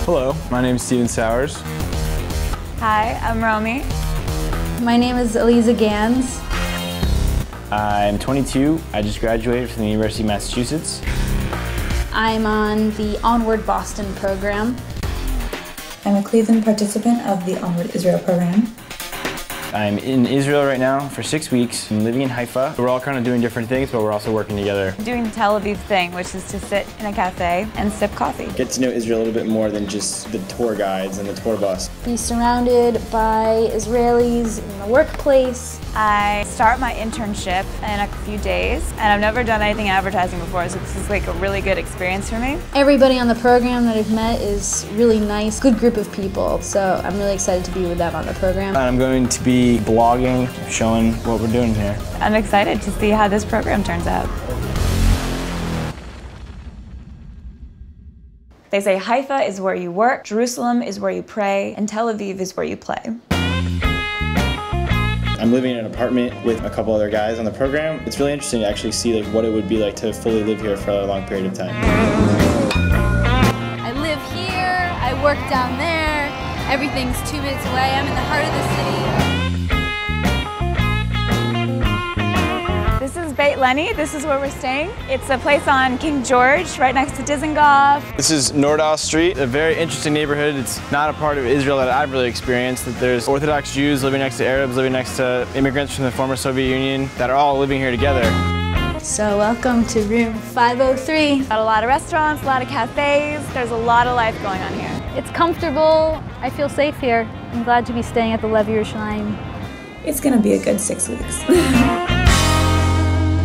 Hello, my name is Steven Sowers. Hi, I'm Romy. My name is Eliza Gans. I'm 22. I just graduated from the University of Massachusetts. I'm on the Onward Boston program. I'm a Cleveland participant of the Onward Israel program. I'm in Israel right now for 6 weeks. I'm living in Haifa. We're all kind of doing different things, but we're also working together. I'm doing the Tel Aviv thing, which is to sit in a cafe and sip coffee. Get to know Israel a little bit more than just the tour guides and the tour bus. Be surrounded by Israelis in the workplace. I start my internship in a few days, and I've never done anything in advertising before, so this is like a really good experience for me. Everybody on the program that I've met is really nice, good group of people, so I'm really excited to be with them on the program. And I'm going to be blogging, showing what we're doing here. I'm excited to see how this program turns out. They say Haifa is where you work, Jerusalem is where you pray, and Tel Aviv is where you play. I'm living in an apartment with a couple other guys on the program. It's really interesting to actually see what it would be like to fully live here for a long period of time. I live here, I work down there, everything's 2 minutes away, I'm in the heart of the city. This is Beit Lenny. This is where we're staying. It's a place on King George, right next to Dizengoff. This is Nordal Street, a very interesting neighborhood. It's not a part of Israel that I've really experienced, that there's Orthodox Jews living next to Arabs, living next to immigrants from the former Soviet Union that are all living here together. So welcome to room 503. Got a lot of restaurants, a lot of cafes. There's a lot of life going on here. It's comfortable, I feel safe here. I'm glad to be staying at the Lev Yerushalayim. It's gonna be a good 6 weeks.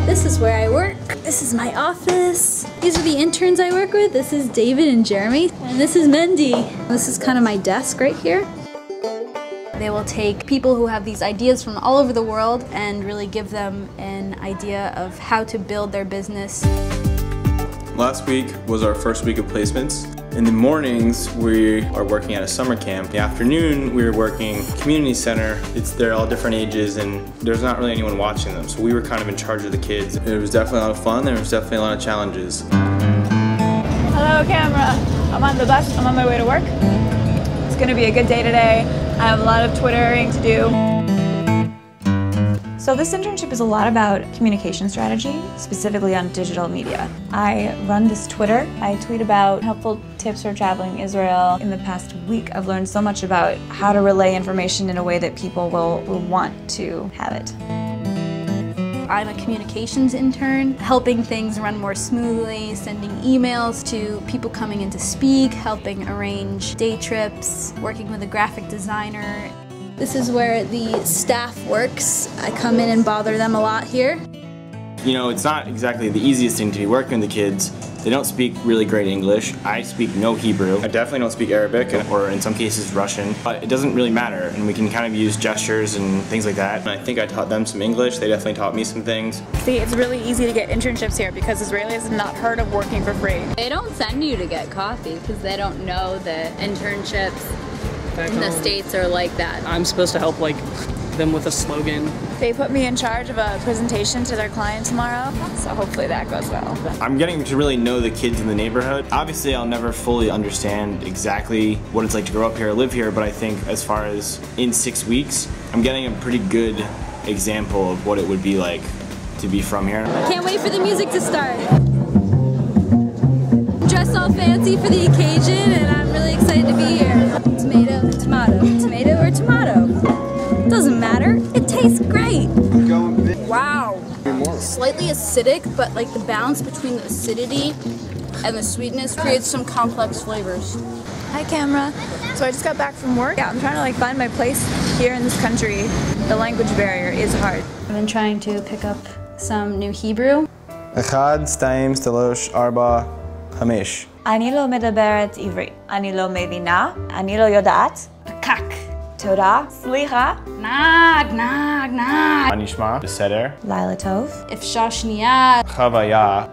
This is where I work. This is my office. These are the interns I work with. This is David and Jeremy. And this is Mendy. This is kind of my desk right here. They will take people who have these ideas from all over the world and really give them an idea of how to build their business. Last week was our first week of placements. In the mornings, we are working at a summer camp. In the afternoon, we were working community center. They're all different ages and there's not really anyone watching them. So we were kind of in charge of the kids. It was definitely a lot of fun. There was definitely a lot of challenges. Hello, camera. I'm on the bus. I'm on my way to work. It's gonna be a good day today. I have a lot of Twittering to do. So this internship is a lot about communication strategy, specifically on digital media. I run this Twitter. I tweet about helpful tips for traveling Israel. In the past week, I've learned so much about how to relay information in a way that people will want to have it. I'm a communications intern, helping things run more smoothly, sending emails to people coming in to speak, helping arrange day trips, working with a graphic designer. This is where the staff works. I come in and bother them a lot here. You know, it's not exactly the easiest thing to be working with the kids. They don't speak really great English. I speak no Hebrew. I definitely don't speak Arabic, or in some cases Russian, but it doesn't really matter, and we can kind of use gestures and things like that. And I think I taught them some English. They definitely taught me some things. See, it's really easy to get internships here because Israelis have not heard of working for free. They don't send you to get coffee because they don't know that internships in the States are like that. I'm supposed to help them with a slogan. They put me in charge of a presentation to their client tomorrow, so hopefully that goes well. I'm getting to really know the kids in the neighborhood. Obviously, I'll never fully understand exactly what it's like to grow up here or live here, but I think as far as in 6 weeks, I'm getting a pretty good example of what it would be like to be from here. Can't wait for the music to start. Dressed all fancy for the occasion, and I'm really excited to be here. Tomato, tomato, tomato or tomato. Doesn't matter, it tastes great. Wow. Slightly acidic, but the balance between the acidity and the sweetness creates some complex flavors. Hi, camera. So I just got back from work. Yeah, I'm trying to find my place here in this country. The language barrier is hard. I've been trying to pick up some new Hebrew. אחד, שתיים, שלוש, ארבע, חמש. אני לא מדברת עברית. אני לא מבינה. אני לא יודעת. פקק. תודה. סליחה. נג, נג, נג. מה נשמע? בסדר. לילה טוב. אפשר שנייה. חוויה.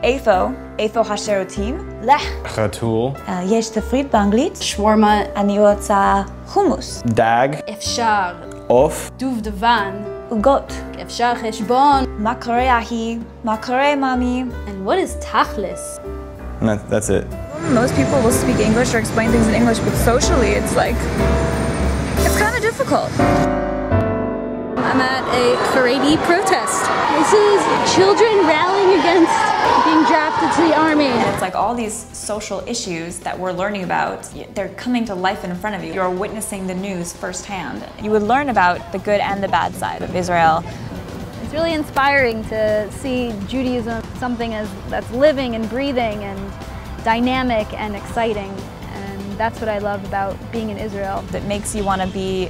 איפה השירותים? לך. חתול. יש תפריט באנגלית? שווארמה. אני רוצה חומוס. דג. אפשר. עוף. דובדבן. עוגות. אפשר חשבון. מה קורה אחי? מה קורה מאמי? And what is tachlis? And that's it. Most people will speak English or explain things in English, but socially it's like, it's kind of difficult. I'm at a Haredi protest. This is children rallying against being drafted to the army. And it's like all these social issues that we're learning about, they're coming to life in front of you. You're witnessing the news firsthand. You would learn about the good and the bad side of Israel. It's really inspiring to see Judaism, something that's living and breathing and dynamic and exciting. And that's what I love about being in Israel. It makes you want to be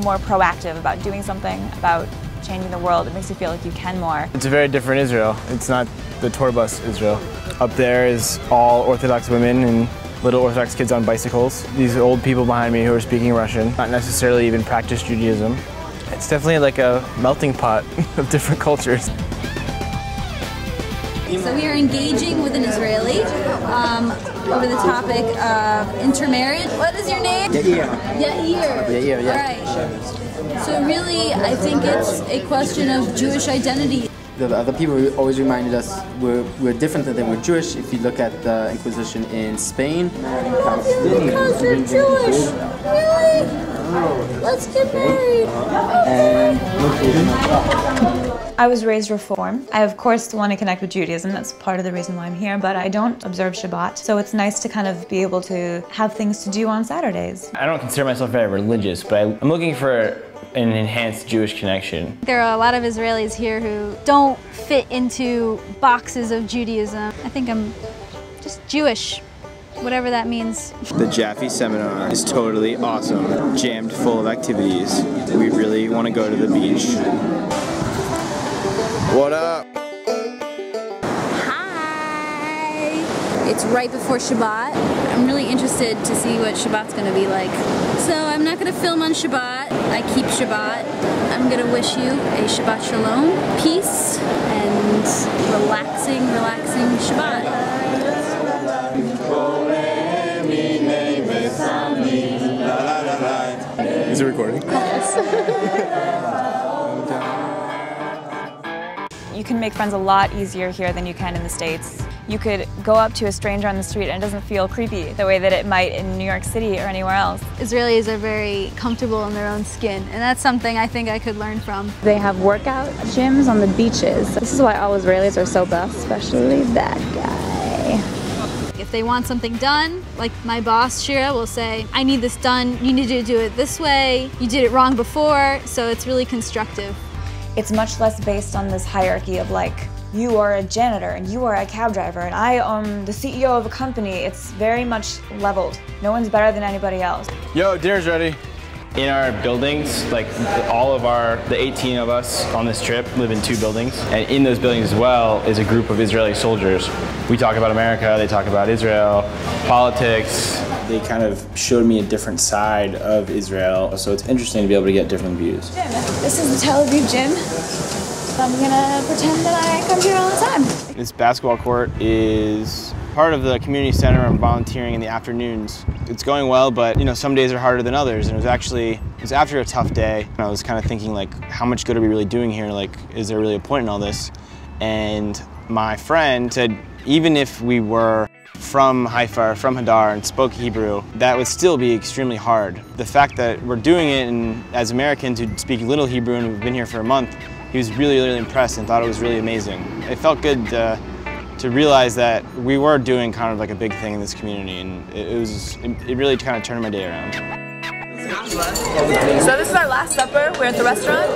more proactive about doing something, about changing the world. It makes you feel like you can more. It's a very different Israel. It's not the tour bus Israel. Up there is all Orthodox women and little Orthodox kids on bicycles. These old people behind me who are speaking Russian, not necessarily even practice Judaism. It's definitely like a melting pot of different cultures. So we are engaging with an Israeli over the topic of intermarriage. What is your name? Yair. Yair. Yair, yeah. All right. So really, I think it's a question of Jewish identity. The other people always reminded us we're different than we're Jewish. If you look at the Inquisition in Spain. Because you're Jewish. Really? Let's get married. I was raised Reform. I of course want to connect with Judaism, that's part of the reason why I'm here, but I don't observe Shabbat. So it's nice to kind of be able to have things to do on Saturdays. I don't consider myself very religious, but I'm looking for an enhanced Jewish connection. There are a lot of Israelis here who don't fit into boxes of Judaism. I think I'm just Jewish, whatever that means. The Jaffe seminar is totally awesome, jammed full of activities. We really want to go to the beach. What up? Hi! It's right before Shabbat. I'm really interested to see what Shabbat's gonna be like. So I'm not gonna film on Shabbat. I keep Shabbat. I'm gonna wish you a Shabbat Shalom, peace, and relaxing Shabbat. Is it recording? You can make friends a lot easier here than you can in the States. You could go up to a stranger on the street and it doesn't feel creepy the way that it might in New York City or anywhere else. Israelis are very comfortable in their own skin, and that's something I think I could learn from. They have workout gyms on the beaches. This is why all Israelis are so buff, especially that guy. If they want something done, like my boss, Shira, will say, I need this done, you need to do it this way, you did it wrong before, so it's really constructive. It's much less based on this hierarchy of like, you are a janitor and you are a cab driver and I am the CEO of a company. It's very much leveled. No one's better than anybody else. Yo, dinner's ready. In our buildings, like the 18 of us on this trip live in 2 buildings. And in those buildings as well is a group of Israeli soldiers. We talk about America, they talk about Israel, politics. They kind of showed me a different side of Israel, so it's interesting to be able to get different views. Gym. This is the Tel Aviv gym. I'm gonna pretend that I come here all the time. This basketball court is part of the community center. I'm volunteering in the afternoons. It's going well, but some days are harder than others. And it was after a tough day. I was kind of thinking like, how much good are we really doing here? Like, is there really a point in all this? And my friend said, even if we were from Haifa or from Hadar and spoke Hebrew, that would still be extremely hard. The fact that we're doing it, and as Americans who speak little Hebrew and we've been here for a month, he was really, really impressed and thought it was really amazing. It felt good to realize that we were doing kind of like a big thing in this community, and it really kind of turned my day around. So this is our last supper. We're at the restaurant.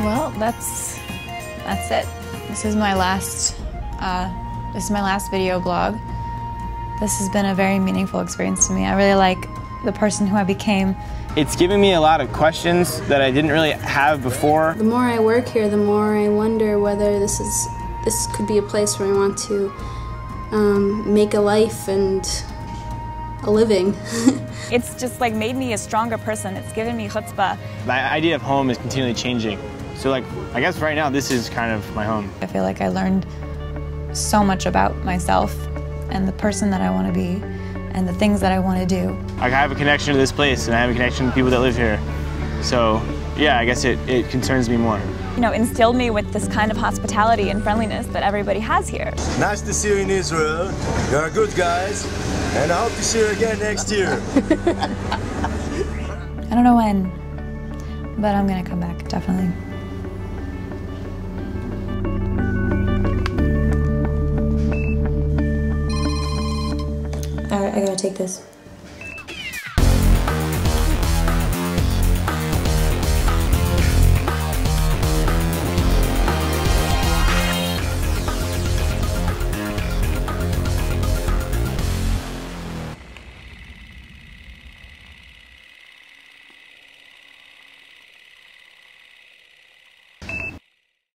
Well, that's it. This is my last video blog. This has been a very meaningful experience to me. I really like the person who I became. It's given me a lot of questions that I didn't really have before. The more I work here, the more I wonder whether this could be a place where I want to make a life and a living. It's just like made me a stronger person. It's given me chutzpah. My idea of home is continually changing. So like, I guess right now this is kind of my home. I feel like I learned so much about myself and the person that I want to be and the things that I want to do. I have a connection to this place and I have a connection to people that live here. So yeah, I guess it concerns me more. you know, instilled me with this kind of hospitality and friendliness that everybody has here. Nice to see you in Israel. You're good guys, and I hope to see you again next year. I don't know when, but I'm gonna come back, definitely. Alright, I gotta take this.